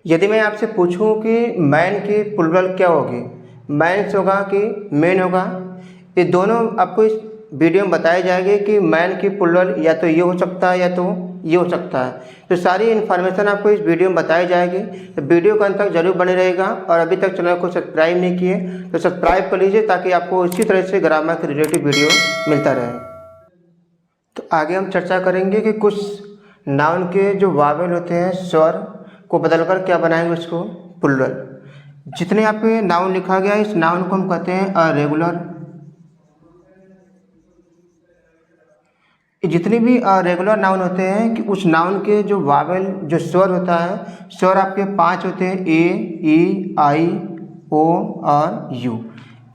यदि मैं आपसे पूछूं कि मैन की प्लुरल क्या होगी, मैन्स होगा कि मेन होगा, ये दोनों आपको इस वीडियो में बताए जाएंगे कि मैन की प्लुरल या तो ये हो सकता है या तो ये हो सकता है। तो सारी इन्फॉर्मेशन आपको इस वीडियो में बताई जाएगी, तो वीडियो के अंत तक जरूर बने रहेगा। और अभी तक चैनल को सब्सक्राइब नहीं किए तो सब्सक्राइब कर लीजिए ताकि आपको इसी तरह से ग्रामर के रिलेटेड वीडियो मिलता रहे। तो आगे हम चर्चा करेंगे कि कुछ नाउन के जो वावेल होते हैं स्वर को बदलकर क्या बनाएंगे उसको प्लुरल। जितने यहाँ पे नाउन लिखा गया है इस नाउन को हम कहते हैं अरेगुलर। जितने भी रेगुलर नाउन होते हैं कि उस नाउन के जो वावेल जो स्वर होता है, स्वर आपके 5 होते हैं, ए, ई, आई, ओ और यू।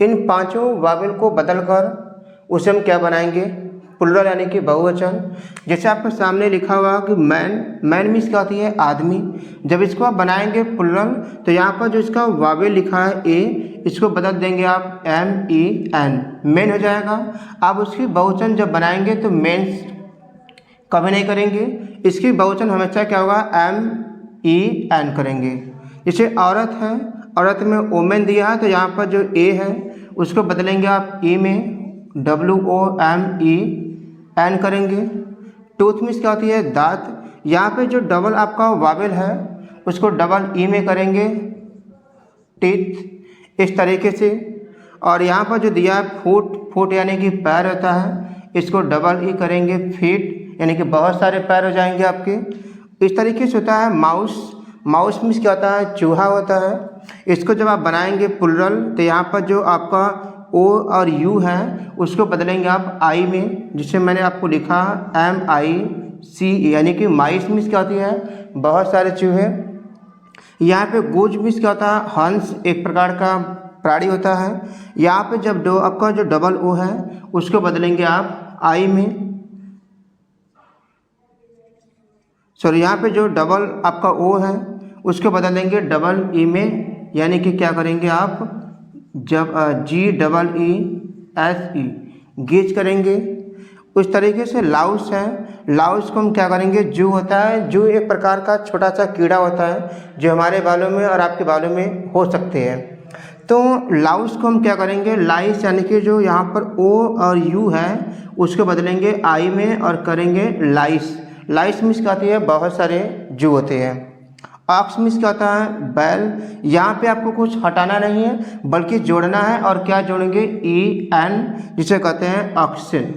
इन पांचों वावेल को बदलकर उसे हम क्या बनाएंगे प्लुरल यानी कि बहुवचन। जैसे आपके सामने लिखा हुआ कि मैन, मैन मीन्स क्या होती है आदमी। जब इसको आप बनाएंगे प्लुरल तो यहाँ पर जो इसका वावेल लिखा है ए, इसको बदल देंगे आप एम ई एन, मेन हो जाएगा। आप उसकी बहुवचन जब बनाएंगे तो मेन्स कभी नहीं करेंगे, इसकी बहुवचन हमेशा क्या होगा एम ई एन करेंगे। जैसे औरत है, औरत में ओमेन दिया है तो यहाँ पर जो ए है उसको बदलेंगे आप ई में W O M E N करेंगे। टूथ मीन्स क्या होती है दांत, यहाँ पे जो डबल आपका वावेल है उसको डबल ई में करेंगे टीथ, इस तरीके से। और यहाँ पर जो दिया है फुट, फुट यानी कि पैर होता है, इसको डबल ई करेंगे फीट, यानी कि बहुत सारे पैर हो जाएंगे आपके। इस तरीके से होता है माउस, माउस मीन्स क्या होता है चूहा होता है। इसको जब आप बनाएंगे प्लुरल तो यहाँ पर जो आपका ओ और यू है उसको बदलेंगे आप आई में, जिससे मैंने आपको लिखा एम आई सी, यानी कि माइस मीन्स क्या होती है बहुत सारे चूहे। यहाँ पे गूज मीन्स क्या होता है हंस, एक प्रकार का प्राणी होता है। यहाँ पे जब आपका जो डबल ओ है उसको बदलेंगे आप आई में, सॉरी यहाँ पे जो डबल आपका ओ है उसको बदल देंगे डबल ई में, यानी कि क्या करेंगे आप जब जी डबल ई एस ई गीज करेंगे। उस तरीके से लाउस है, लाउस को हम क्या करेंगे जू होता है, जू एक प्रकार का छोटा सा कीड़ा होता है जो हमारे बालों में और आपके बालों में हो सकते हैं। तो लाउस को हम क्या करेंगे लाइस, यानी कि जो यहाँ पर ओ और यू है उसको बदलेंगे आई में और करेंगे लाइस। लाइस मीन्स क्या होती है बहुत सारे जू होते हैं। ऑक्स मीन्स क्या होता है बैल। यहाँ पे आपको कुछ हटाना नहीं है बल्कि जोड़ना है, और क्या जोड़ेंगे ई एन, जिसे कहते हैं ऑक्सीजन।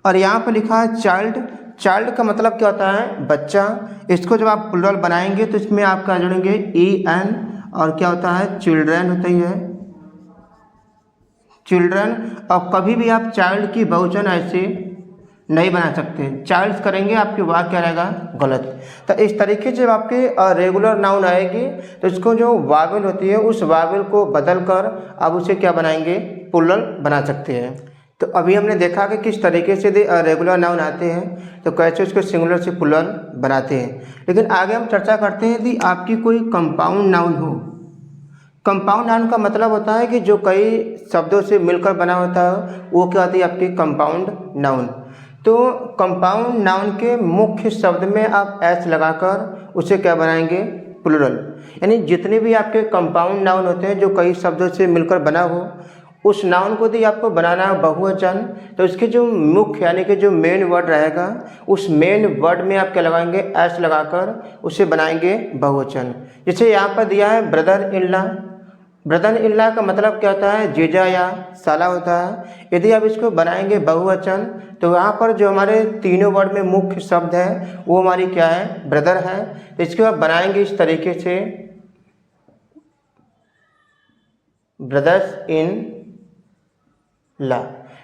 और यहाँ पे लिखा है चाइल्ड, चाइल्ड का मतलब क्या होता है बच्चा। इसको जब आप प्लुरल बनाएंगे तो इसमें आप क्या जोड़ेंगे ई एन, और क्या होता है चिल्ड्रन होता ही है चिल्ड्रन। और कभी भी आप चाइल्ड की बहुवचन ऐसे नहीं बना सकते, चाइल्ड्स करेंगे आपकी वाक्य क्या रहेगा गलत। तो इस तरीके से जब आपके रेगुलर नाउन आएगी तो इसको जो वावेल होती है उस वावेल को बदल कर आप उसे क्या बनाएंगे प्लुरल बना सकते हैं। तो अभी हमने देखा कि किस तरीके से रेगुलर नाउन आते हैं तो कैसे उसको सिंगुलर से प्लुरल बनाते हैं। लेकिन आगे हम चर्चा करते हैं यदि आपकी कोई कंपाउंड नाउन हो। कंपाउंड नाउन का मतलब होता है कि जो कई शब्दों से मिलकर बना होता है वो क्या होती है आपकी कंपाउंड नाउन। तो कंपाउंड नाउन के मुख्य शब्द में आप एस लगाकर उसे क्या बनाएंगे प्लुरल। यानी जितने भी आपके कंपाउंड नाउन होते हैं जो कई शब्दों से मिलकर बना हो, उस नाउन को यदि आपको बनाना है बहुवचन तो इसके जो मुख्य यानी कि जो मेन वर्ड रहेगा उस मेन वर्ड में आप क्या लगाएंगे एस लगाकर उसे बनाएंगे बहुवचन। जैसे यहाँ पर दिया है brother in law, brother in law का मतलब क्या होता है जीजा या साला होता है। यदि आप इसको बनाएंगे बहुवचन तो यहाँ पर जो हमारे तीनों वर्ड में मुख्य शब्द है वो हमारी क्या है ब्रदर है। तो इसको आप बनाएंगे इस तरीके से ब्रदर्स इन लॉ।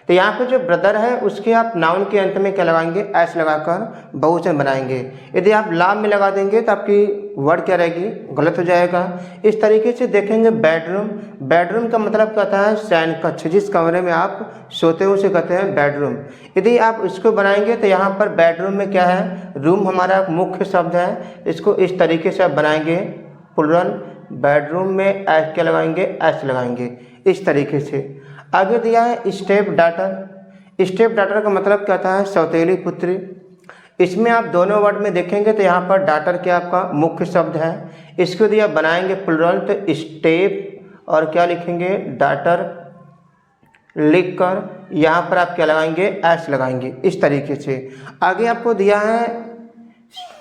तो यहाँ पे जो ब्रदर है उसके आप नाउन के अंत में क्या लगाएंगे एस लगाकर बहुवचन बनाएंगे। यदि आप ला में लगा देंगे तो आपकी वर्ड क्या रहेगी गलत हो जाएगा। इस तरीके से देखेंगे बेडरूम, बेडरूम का मतलब क्या होता है शयन कक्ष, जिस कमरे में आप सोते हो उसे कहते हैं बेडरूम। यदि आप इसको बनाएंगे तो यहाँ पर बेडरूम में क्या है रूम हमारा मुख्य शब्द है, इसको इस तरीके से आप बनाएंगे प्लुरल। बेडरूम में एस क्या लगाएंगे एस लगाएंगे इस तरीके से। आगे दिया है स्टेप डाटर, स्टेप डाटर का मतलब क्या होता है सौतेली पुत्री। इसमें आप दोनों वर्ड में देखेंगे तो यहाँ पर डाटर क्या आपका मुख्य शब्द है। इसको यदि आप बनाएंगे प्लुरल तो स्टेप और क्या लिखेंगे डाटर लिखकर यहाँ पर आप क्या लगाएंगे एस लगाएंगे इस तरीके से। आगे आपको दिया है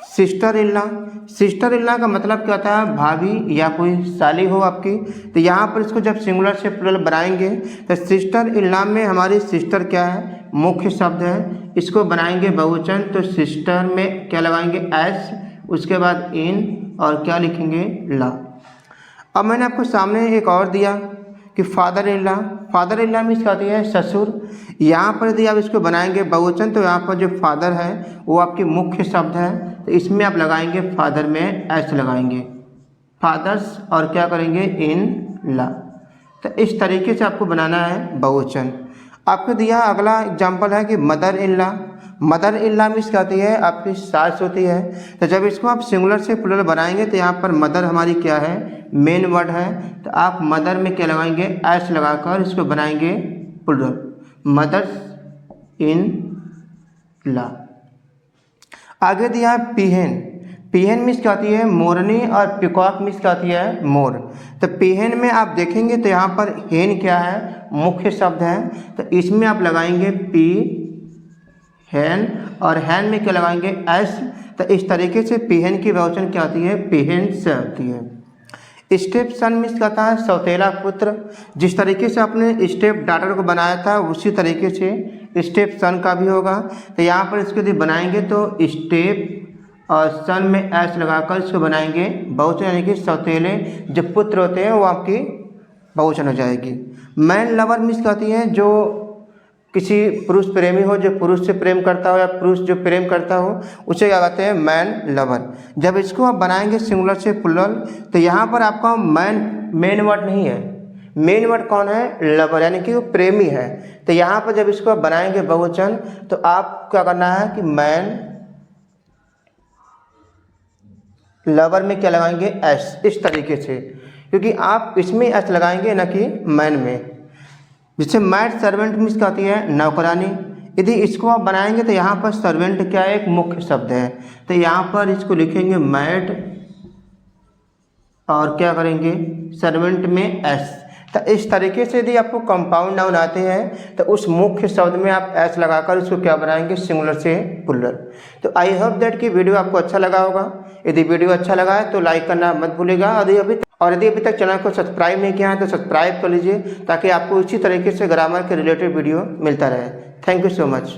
sister in law. Sister in law का मतलब क्या होता है भाभी या कोई साली हो आपकी। तो यहाँ पर इसको जब सिंगुलर से प्लुरल बनाएंगे तो सिस्टर इन लॉ में हमारी सिस्टर क्या है मुख्य शब्द है। इसको बनाएंगे बहुवचन तो सिस्टर में क्या लगाएंगे एस, उसके बाद इन और क्या लिखेंगे लॉ। अब मैंने आपको सामने एक और दिया कि father in law. Father in law में इसका आती है ससुर। यहाँ पर यदि आप इसको बनाएंगे बहुवचन तो यहाँ पर जो फादर है वो आपकी मुख्य शब्द है तो इसमें आप लगाएंगे फादर में एस लगाएंगे फादर्स और क्या करेंगे इन लॉ। तो इस तरीके से आपको बनाना है बहुवचन। आपको दिया अगला एग्जाम्पल है कि mother in law. Mother in law में इसकी आती है आपकी सास होती है। तो जब इसको आप सिंगुलर से प्लुरल बनाएंगे तो यहाँ पर मदर हमारी क्या है मेन वर्ड है। तो आप मदर में क्या लगाएंगे एस लगाकर इसको बनाएंगे प्लुरल मदर्स इन लॉ। आगे दिया है पीहेन। पीहेन में इसकी आती है मोरनी और पिकॉक में इसकी आती है मोर। तो पीहेन में आप देखेंगे तो यहाँ पर हेन क्या है मुख्य शब्द है तो इसमें आप लगाएंगे पी हैन और हैन में क्या लगाएंगे एस। तो इस तरीके से पीहेन की बहुवचन क्या आती है पीहेन से आती है। स्टेप सन में इसका आता है सौतेला पुत्र। जिस तरीके से आपने स्टेप डाटर को बनाया था उसी तरीके से स्टेप सन का भी होगा। तो यहाँ पर इसको यदि बनाएंगे तो स्टेप और सन में एस लगाकर इसको बनाएंगे बहुवचन यानी कि सौतेले जो पुत्र होते हैं वो आपकी बहुवचन हो जाएगी। मैन लवर में इसकी आती है जो किसी पुरुष प्रेमी हो जो पुरुष से प्रेम करता हो या पुरुष जो प्रेम करता हो उसे क्या कहते हैं मैन लवर। जब इसको आप बनाएंगे सिंगुलर से प्लुरल तो यहाँ पर आपका मेन वर्ड नहीं है। मेन वर्ड कौन है लवर यानी कि वो प्रेमी है। तो यहाँ पर जब इसको आप बनाएंगे बहुवचन तो आप क्या करना है कि मैन लवर में क्या लगाएंगे एस इस तरीके से क्योंकि आप इसमें एस लगाएंगे ना कि मैन में। जिससे मैड सर्वेंट में इसका आती है नौकरानी। यदि इसको आप बनाएंगे तो यहाँ पर सर्वेंट क्या है एक मुख्य शब्द है तो यहाँ पर इसको लिखेंगे मैड और क्या करेंगे सर्वेंट में एस। तो इस तरीके से यदि आपको कंपाउंड नाउन आते हैं तो उस मुख्य शब्द में आप एस लगाकर उसको क्या बनाएंगे सिंगुलर से प्लुरल। तो आई होप दैट कि वीडियो आपको अच्छा लगा होगा। यदि वीडियो अच्छा लगा है तो लाइक करना मत भूलिएगा और यदि अभी तक चैनल को सब्सक्राइब नहीं किया है तो सब्सक्राइब कर लीजिए ताकि आपको इसी तरीके से ग्रामर के रिलेटेड वीडियो मिलता रहे। Thank you so much.